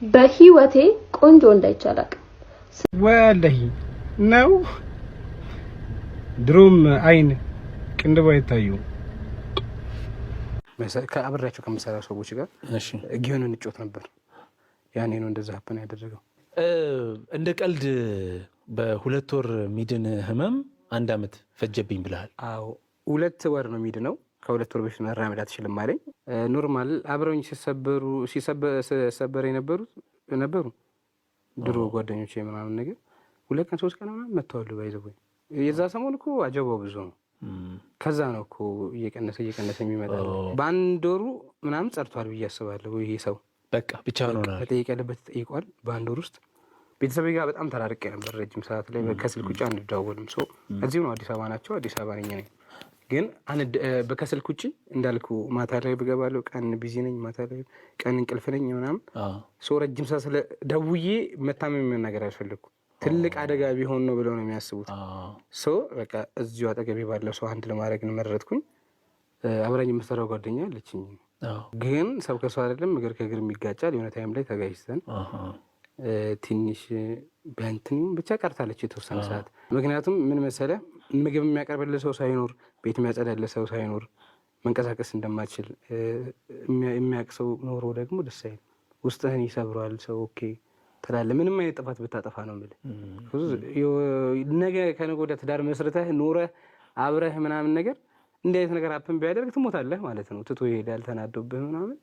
በህይወቴ ቆንጆ እንዳይቻላቅ ወላሂ ነው ድሮም አይን ቅንድባ ይታዩ ከአብራቸው ከመሰራ ሰዎች ጋር እሺ ጊዮንን እንጮት ነበር ያኔ ነው እንደዛ ሀፕን ያደረገው እንደ ቀልድ በሁለት ወር ሚድን ህመም አንድ አመት ፈጀብኝ ብለሃል አዎ ሁለት ወር ነው ሚድ ነው ከሁለት ወር በፊት መራመድ አትችልም አለኝ ኖርማል አብረውኝ ሲሰበሩ ነበሩ ድሮ ጓደኞቼ ምናምን ነገር ሁለት ቀን ሶስት ቀን ምናምን መተዋሉ ባይዘው የዛ ሰሞን እኮ አጀባው ብዙ ነው ከዛ ነው እኮ እየቀነሰ የሚመጣው በአንድ ወሩ ምናምን ጸርቷል ብዬ አስባለሁ ይሄ ሰው በቃ ብቻ ነው ተጠይቅ ያለበት ተጠይቋል በአንድ ወር ውስጥ ቤተሰቤ ጋር በጣም ተራርቄ ነበር ረጅም ሰዓት ላይ ከስልክ ውጭ አንደዋወልም ሰው እዚሁ ነው አዲስ አበባ ናቸው አዲስ አበባ ነኝ ግን በከስልክ ውጭ እንዳልኩ ማታ ላይ ብገባለሁ ቀን ቢዚ ነኝ ማታ ላይ ቀን እንቅልፍ ነኝ ምናምን ሰው ረጅም ሰዓት ስለ ደውዬ መታመም ነገር አልፈልኩም ትልቅ አደጋ ቢሆን ነው ብለው ነው የሚያስቡት ሰው በቃ እዚሁ አጠገቤ ባለው ሰው አንድ ለማድረግ ነው መረጥኩኝ አብራኝ የምሰራው ጓደኛ አለችኝ ግን ሰው ከሰው አይደለም እግር ከእግር የሚጋጫል የሆነ ታይም ላይ ተጋጭተን ትንሽ በእንትን ብቻ ቀርታለች የተወሰነ ሰዓት ምክንያቱም ምን መሰለህ ምግብ የሚያቀርብልህ ሰው ሳይኖር ቤት የሚያጸዳልህ ሰው ሳይኖር መንቀሳቀስ እንደማትችል የሚያውቅ ሰው ኖሮ ደግሞ ደስ አይልም ውስጥህን ይሰብረዋል ሰው ኦኬ ትላለህ ምንም አይነት ጥፋት ብታጠፋ ነው የምልህ ነገ ከነገ ወዲያ ትዳር መስርተህ ኖረህ አብረህ ምናምን ነገር እንዲህ አይነት ነገር አፕን ቢያደርግ ትሞታለህ ማለት ነው ትቶ ይሄዳል ተናዶብህ ምናምን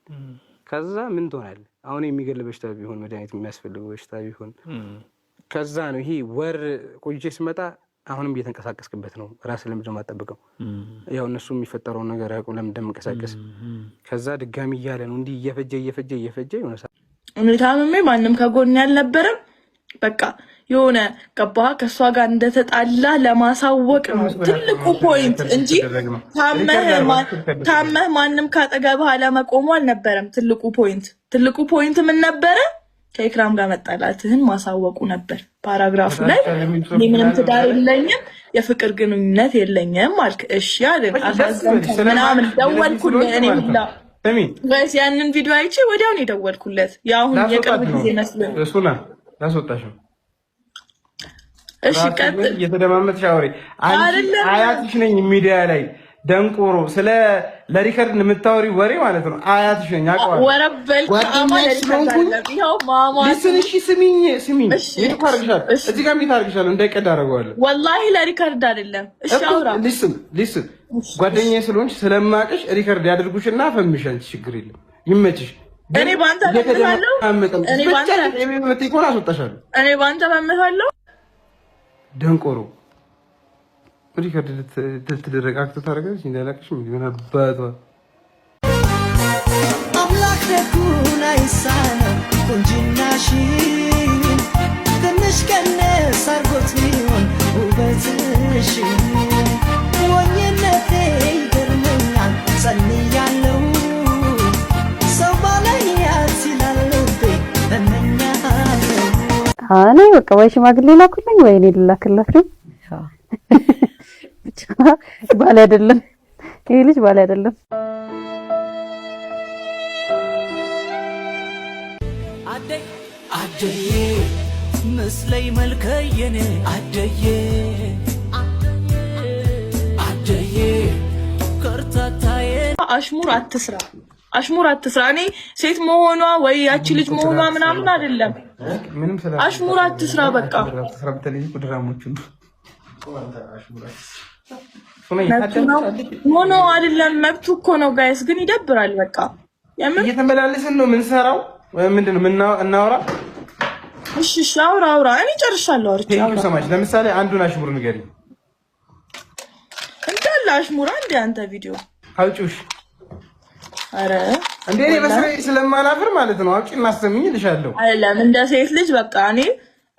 ከዛ ምን ትሆናለህ አሁን የሚገል በሽታ ቢሆን መድኃኒት የሚያስፈልገው በሽታ ቢሆን ከዛ ነው ይሄ ወር ቆይቼ ስመጣ አሁንም እየተንቀሳቀስክበት ነው ራስህ ለምንድን ነው የማትጠብቀው ያው እነሱ የሚፈጠረውን ነገር ያውቁ ለምን እንደምንቀሳቀስ ከዛ ድጋሚ እያለ ነው እንዲህ እየፈጀ የሆነ እኔ ታምሜ ማንም ከጎን ያልነበረም በቃ የሆነ ገባ ከሷ ጋር እንደተጣላ ለማሳወቅ ነው ትልቁ ፖይንት እንጂ ታመህ ማንም ካጠገብህ አለመቆሙ አልነበረም ትልቁ ፖይንት ምን ነበረ ከኢክራም ጋር መጣላትህን ማሳወቁ ነበር ፓራግራፉ ላይ ምንም ትዳር የለኝም የፍቅር ግንኙነት የለኝም አልክ እሺ አይደል አሳዘንኩ ምናምን ደወልኩልህ እኔ ሁላ ጋይስ ያንን ቪዲዮ አይቼ ወዲያው ነው የደወልኩለት ያሁን የቅርብ ጊዜ መስሎኝ እሱና ያስወጣሽው እሺ ቀጥል እየተደማመጥሽ አውሪ አያትሽ ነኝ ሚዲያ ላይ ደንቆሮ ስለ ለሪከርድ የምታወሪ ወሬ ማለት ነው አያትሽ ነኝ አውቀዋለሁ ወረበል አማን ያው ማማ እሺ ስሚኝ ይታርግሻል እዚህ ጋር ይታርግሻል እንዳይቀድ አደርገዋለሁ ወላሂ ለሪከርድ አይደለም እሺ አውራ ሊስን ጓደኛዬ ስለሆንሽ ስለማቅሽ ሪከርድ ያድርጉሽና ፈምሽን ችግር የለም ይመችሽ እኔ ባንተ በመታለው እኔ ባንተ በመታለው ደንቆሮ ሪከርድ ልትደረግ አክቶ ታደርጋለች እንዳላቅሽ ምን አባቷ አምላክ ደጉን አይሳነው ቁንጅናሽ ትንሽ ቀነስ አርጎት ቢሆን ውበትሽ ወኝነቴ ይገርመኛል ጸልያለሁ ሰው ባላያት ይላልቤ እመኛለሁ አኔ በቃ ወይ ሽማግሌ ላኩልኝ ወይ እኔ ልላክላችሁ ባል አይደለም ይሄ ልጅ ባል አይደለም አደዬ መስለይ መልከየኔ አደዬ ከርታታዬ አሽሙር አትስራ እኔ ሴት መሆኗ ወይ ያቺ ልጅ መሆኗ ምናምን አይደለም አሽሙር አትስራ በቃ ኖ አይደለም መብቱ እኮ ነው ጋይስ ግን ይደብራል በቃ እየተመላለስን ነው የምንሰራው ምንድነው እናወራ እሺ አውራ እኔ ጨርሻለሁ አውርቼ ሰማሽ ለምሳሌ አንዱን አሽሙር ንገሪኝ እንዳለ አሽሙር አንዴ አንተ ቪዲዮ አውጪውሽ አረ እንዴ እኔ በስራዬ ስለማላፍር ማለት ነው አውጪ እናስተምኝ ልሻለሁ አይደለም እንደ ሴት ልጅ በቃ እኔ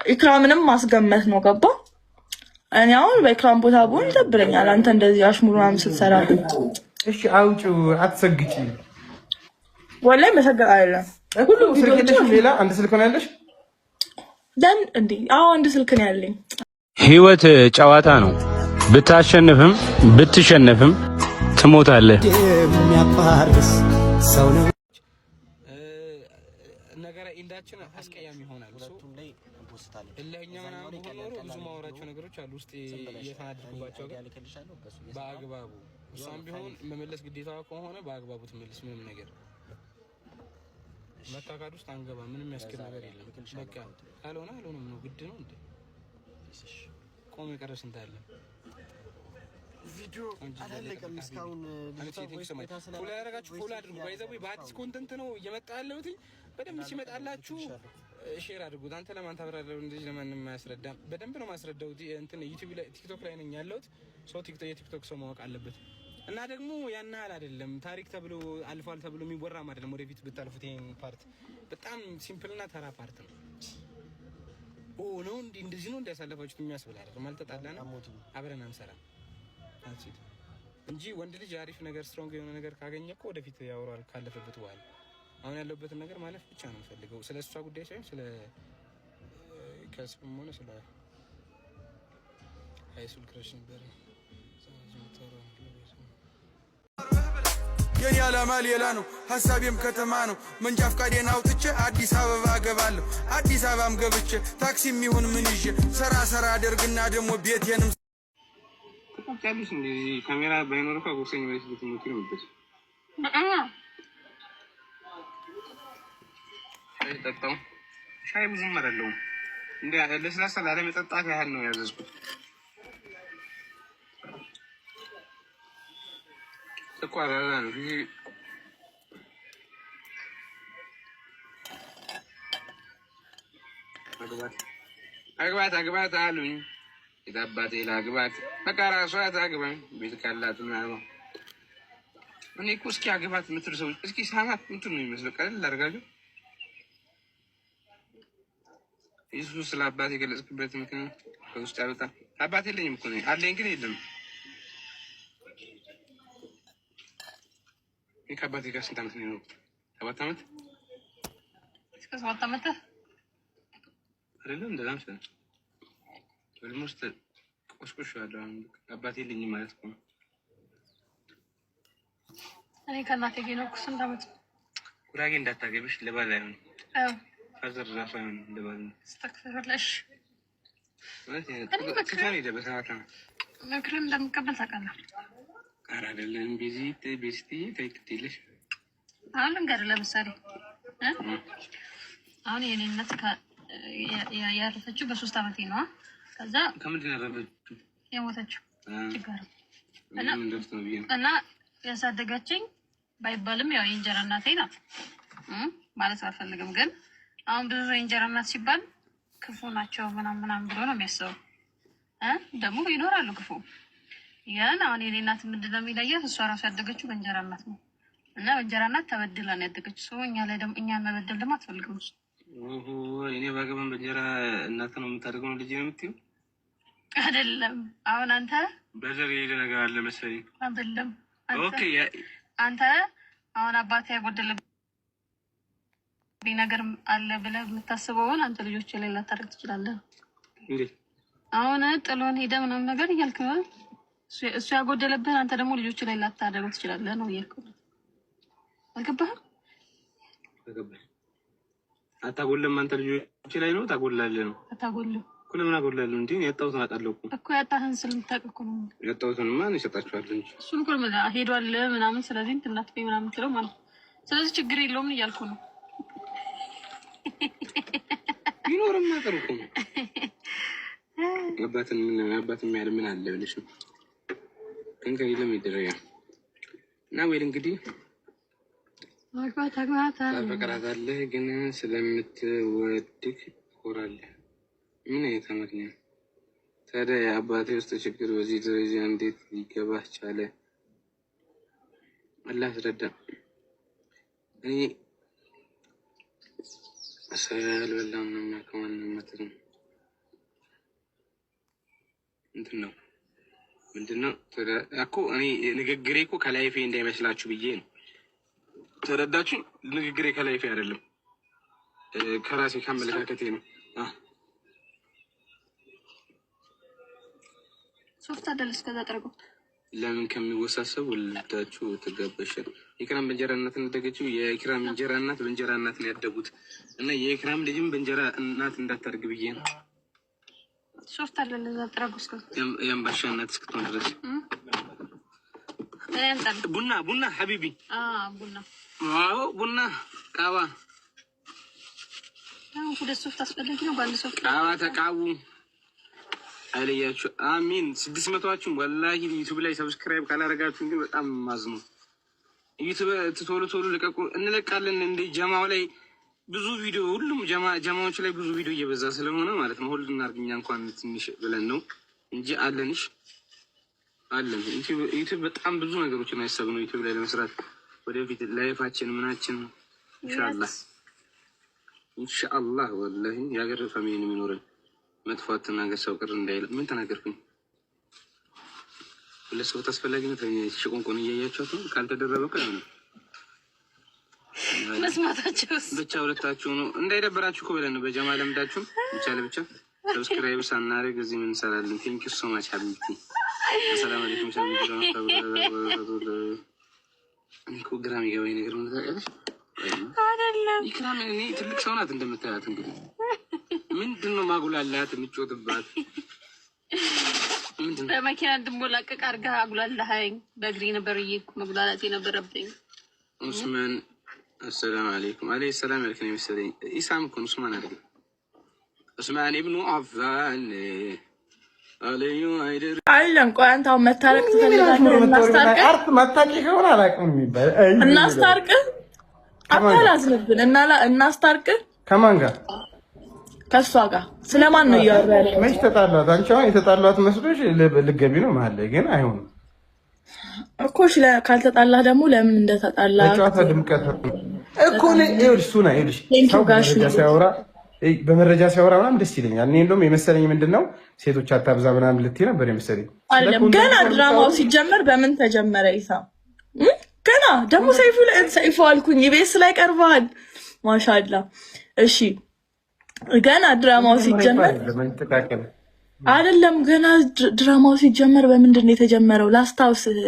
ኢክራምንም ማስገመት ነው ገባ እኔ አሁን በኢክራም ቦታ ብሆን ይደብረኛል አንተ እንደዚህ አሽሙር ምናምን ስትሰራ እሺ አውጪው አትሰግጪ ወላሂ መሰገጥ አይደለም ሁሉ ስልክሽ ሌላ አንድ ስልክ ነው ያለሽ ደን እንዴ አዎ አንድ ስልክ ነው ያለኝ ህይወት ጨዋታ ነው ብታሸንፍም ብትሸነፍም ትሞታለህ የሚያባርስ ሰው ነው ነገር ንግግራችን አስቀያሚ ይሆናል። ሁለቱም ላይ እንፖስታለን። እለኛ ምናምን ሆኖ ብዙ ማወራቸው ነገሮች አሉ ውስጥ እየተናደድኩባቸው ጋር በአግባቡ እሷም ቢሆን መመለስ ግዴታዋ ከሆነ በአግባቡ ትመልስ። ምንም ነገር መካካድ ውስጥ አንገባ። ምንም ያስከል ነገር የለም። በቃ ካልሆነ አልሆነም ነው። ግድ ነው እንዴ? ቆም የቀረስ እንታለ ቪዲዮ አላለቀም እስካሁን። ፎሎ ያደረጋችሁ ፎሎ አድርጉ። ባይዘው በአዲስ ኮንተንት ነው እየመጣ ያለሁት። በደንብ ሲመጣላችሁ ሼር አድርጉት። አንተ ለማን ታብራራለህ? እንደዚህ ለማንም ማያስረዳም። በደንብ ነው ማስረዳው። እንትን ዩቲዩብ ላይ ቲክቶክ ላይ ነኝ ያለሁት። ሰው የቲክቶክ ሰው ማወቅ አለበት። እና ደግሞ ያን ያህል አይደለም ታሪክ ተብሎ አልፏል ተብሎ የሚወራም አይደለም። ወደፊት ብታልፉት ይሄን ፓርት በጣም ሲምፕልና ተራ ፓርት ነው። ነው እንደዚህ ነው እንዳያሳለፋችሁት የሚያስብል አይደለም። አልተጣላና አብረን አንሰራም እንጂ ወንድ ልጅ አሪፍ ነገር ስትሮንግ የሆነ ነገር ካገኘ እኮ ወደፊት ያወራል ካለፈበት በኋላ። አሁን ያለበትን ነገር ማለፍ ብቻ ነው የምፈልገው። ስለ እሷ ጉዳይ ሳይሆን ስለ ከስም ሆነ ስለ ሃይስኩል ክራሽ ነበር የኔ ዓላማ ሌላ ነው፣ ሐሳቤም ከተማ ነው። መንጃ ፈቃዴን አውጥቼ አዲስ አበባ ገባለሁ። አዲስ አበባም ገብቼ ታክሲም ይሁን ምን ይዤ ሰራ አደርግና ደግሞ ቤቴንም ታውቂያለሽ። እንደዚህ ካሜራ ባይኖር እኮ ጎሰኝ ማለት ልትሞት ነው ማለት ጠጣው። ሻይ ብዙም አይደለውም እንዴ ለስላሳ ላለመጠጣት ያህል ነው ያዘዝኩት። ስኳር አላን አግባት አሉኝ። የታባቴ ላግባት በቃ ራሷ ታግባኝ ቤት ካላት ምናምን። እኔ እኮ እስኪ አግባት የምትሉ ሰዎች እስኪ ሳማት እንትን ነው የሚመስለው። ቀለል ላድርጋችሁ። ኢየሱስ ስለ አባቴ የገለጽክበት ምክንያት ከውስጥ ያሉት አባቴ የለኝም እኮ ነው አለኝ፣ ግን የለም። ይሄ ከአባቴ ጋር ስንት ዓመት ነው? 7 ዓመት እስከ 7 ዓመት አይደለም። እንደዛ መሰለኝ ኦልሞስት ቆስቆሽ ያለው አባቴ የለኝም ማለት ነው። እኔ ከእናቴ ጋር ነው። ስንት ዓመት ጉራጌ እንዳታገቢሽ ለባል አይሆን። ፋዘር ራሱ አይሆን ለባል ስተክፈለሽ ማለት ከተማሪ ደበሳታ ምክር እንደምቀበል ታውቃለህ። ኧረ አይደለም ቤስቲ ታይክቲልሽ አሁን እንገር ለምሳሌ አሁን የኔ እናት ያረፈችው በ3 ዓመቴ ነው። ከዛ ከምንድን ነው ያረፈችው? የሞተችው ችግር እና ያሳደገችኝ ባይባልም ያው የእንጀራ እናቴ ናት ማለት አልፈልግም። ግን አሁን ብዙ የእንጀራ እናት ሲባል ክፉ ናቸው ምናምን ብሎ ነው የሚያስበው። ደግሞ ይኖራሉ ክፉ። ያን አሁን የኔ እናት ምንድን ነው የሚለያት? እሷ ራሱ ያደገችው በእንጀራ እናት ነው እና በእንጀራ እናት ተበድላ ነው ያደገችው። ሰው እኛ ላይ ደግሞ እኛን መበደል ደግሞ አትፈልግም። እኔ ባገባን በእንጀራ እናት ነው የምታደርገው ነው ልጅ ነው የምትይው? አይደለም። አሁን አንተ በዘር የሄደ ነገር አለ መሰለኝ። አይደለም። ኦኬ አንተ አሁን አባቴ ያጎደለብኝ ነገር አለ ብለህ የምታስበውን አንተ ልጆች ላይ ላታደርግ ትችላለህ። እንዴ አሁን ጥሎን ሄደ ምናምን ነገር እያልክ ነው። እሱ ያጎደለብህ አንተ ደግሞ ልጆች ላይ ላታደርግ ትችላለህ ነው እያልክ ነው። አልገባህም? አልገባኝ። አታጎልም። አንተ ልጆች ላይ ነው ታጎላለህ ነው። አታጎልም እኮ ለምን አጎላለሁ? እንዴ ያጣሁትን አውቃለሁ እኮ ያጣህን ስለምታውቅ እኮ ነው። ያጣሁትን ማን ይሰጣችኋል እንጂ እሱን እኮ ሄዷል ምናምን። ስለዚህ እንትናትፈ ምናምን ትለው ማለት ነው። ስለዚህ ችግር የለውም እያልኩ ነው። ቢኖርም ጥሩ እኮ ነው። አባትን የሚያህል ምን አለ ብለሽ ነው እንግዲህ የለም ይደረጋል። እና ወይ እንግዲህ ታፈቅራታለህ ግን ስለምትወድቅ ትኮራለህ። ምን አይነት አማርኛ ነው ታዲያ? የአባቴ ውስጥ ችግር በዚህ ደረጃ እንዴት ሊገባህ ቻለ? አላህ አስረዳ። እኔ ሰው ያልበላም ነው የሚያከማንም ነው እንትን ነው ምንድን ነው እኮ እኔ ንግግሬ እኮ ከላይፌ እንዳይመስላችሁ ብዬ ነው። ተረዳችሁ? ንግግሬ ከላይፌ አይደለም ከራሴ ካመለካከቴ ነው። ሶፍት አደልስ ከዛ ጠርጎ ለምን ከሚወሳሰብ ወልዳችሁ ተጋበሻል። ኢክራም በእንጀራ እናት እንደገችው የኢክራም እንጀራ እናት በእንጀራ እናት ነው ያደጉት እና የኢክራም ልጅም በእንጀራ እናት እንዳታርግ ብዬ ነው። ሶፍት አለ ለዛ ጥራጉስ የአምባሻ እናት እስክትሆን ድረስ ቡና ሐቢቢ ቡና ዋው ቡና ቃዋ ሁለት ሶፍት አስፈላጊ ነው። ባንድ ሶፍት ቃዋ ተቃቡ አይለያችሁ። አሚን 600ዎቹን ወላሂ ዩቲዩብ ላይ ሰብስክራይብ ካላረጋችሁ ግን በጣም ማዝኑ። ዩቲዩብ ቶሎ ልቀቁ እንለቃለን። እንደ ጀማው ላይ ብዙ ቪዲዮ ሁሉም ጀማዎች ላይ ብዙ ቪዲዮ እየበዛ ስለሆነ ማለት ነው። ሁሉን እናርግኛ እንኳን ትንሽ ብለን ነው እንጂ አለን ዩቲዩብ በጣም ብዙ ነገሮችን ያሰብነው ዩቲዩብ ላይ ለመስራት ወደፊት ላይፋችን ምናችን ኢንሻአላህ ወላሂ ያገር ፋሚሊ ነው የሚኖረን። መጥፋት ተናገር ሰው ቅር እንዳይል ምን ተናገርኩኝ? ለሰው ተስፈላጊ ነው ተሽቆንቆን እያያችሁት ነው። ካልተደረበ ከሆነ መስማታችሁስ ብቻ ሁለታችሁ ነው እንዳይደበራችሁ እኮ ብለን በጀማ ለምዳችሁ ብቻ ለብቻ ሰብስክራይብ ሳናደርግ እዚህ ምን እንሰራለን? ቴንክ ዩ ሶ ማች ሀቢብቲ። ሰላም አለይኩም ሰላም እኮ ግራም ይገባኝ ነገር ምን ታውቂያለሽ? አይደለም ኢክራም እኔ ትልቅ ሰው ናት እንደምታያት እንግዲህ ምንድነው ማጉላላት የምትጮትባት? ምንድነው በመኪና እንድሞላቀቅ አድርገህ አጉላላኸኝ። በእግሬ ነበር መጉላላት የነበረብኝ። ኡስማን አሰላም አለይኩም አለይሂ ሰላም ያልከኝ መሰለኝ። ኢሳም እኮ ኡስማን አይደለም። ኡስማን ኢብኑ አፋን አለዩ አይደር አይደለም። ቆይ አንተ አሁን መታረቅ ትፈልጋለህ? እናስታርቅ አርት መታቂ ከሆነ አላውቅም የሚባል እናስታርቅ አታላዝንብን እናስታርቅ። ከማን ጋር? ከሷ ጋር። ስለማን ነው እያወራህ? መች ተጣላት? አንቺ አሁን የተጣላት መስሎሽ ልትገቢ ነው መሀል ላይ ግን አይሆንም እኮ። ካልተጣላህ ደግሞ ለምን እንደተጣላህ ጨዋታ ድምቀት እኮ ነው። ይኸውልሽ ሱና ይኸውልሽ በመረጃ ሲያወራ ምናምን ደስ ይለኛል። እኔ እንደውም የመሰለኝ ምንድን ነው ሴቶች አታብዛ ምናምን ልትይ ነበር የመሰለኝ። አይደለም ገና ድራማው ሲጀመር በምን ተጀመረ? ኢሳም ገና ደግሞ ሰይፉ አልኩኝ ኢቢኤስ ላይ ቀርበሃል። ማሻአላ እሺ ገና ድራማው ሲጀመር አይደለም ገና ድራማው ሲጀመር በምንድን ነው የተጀመረው? ላስታውስህ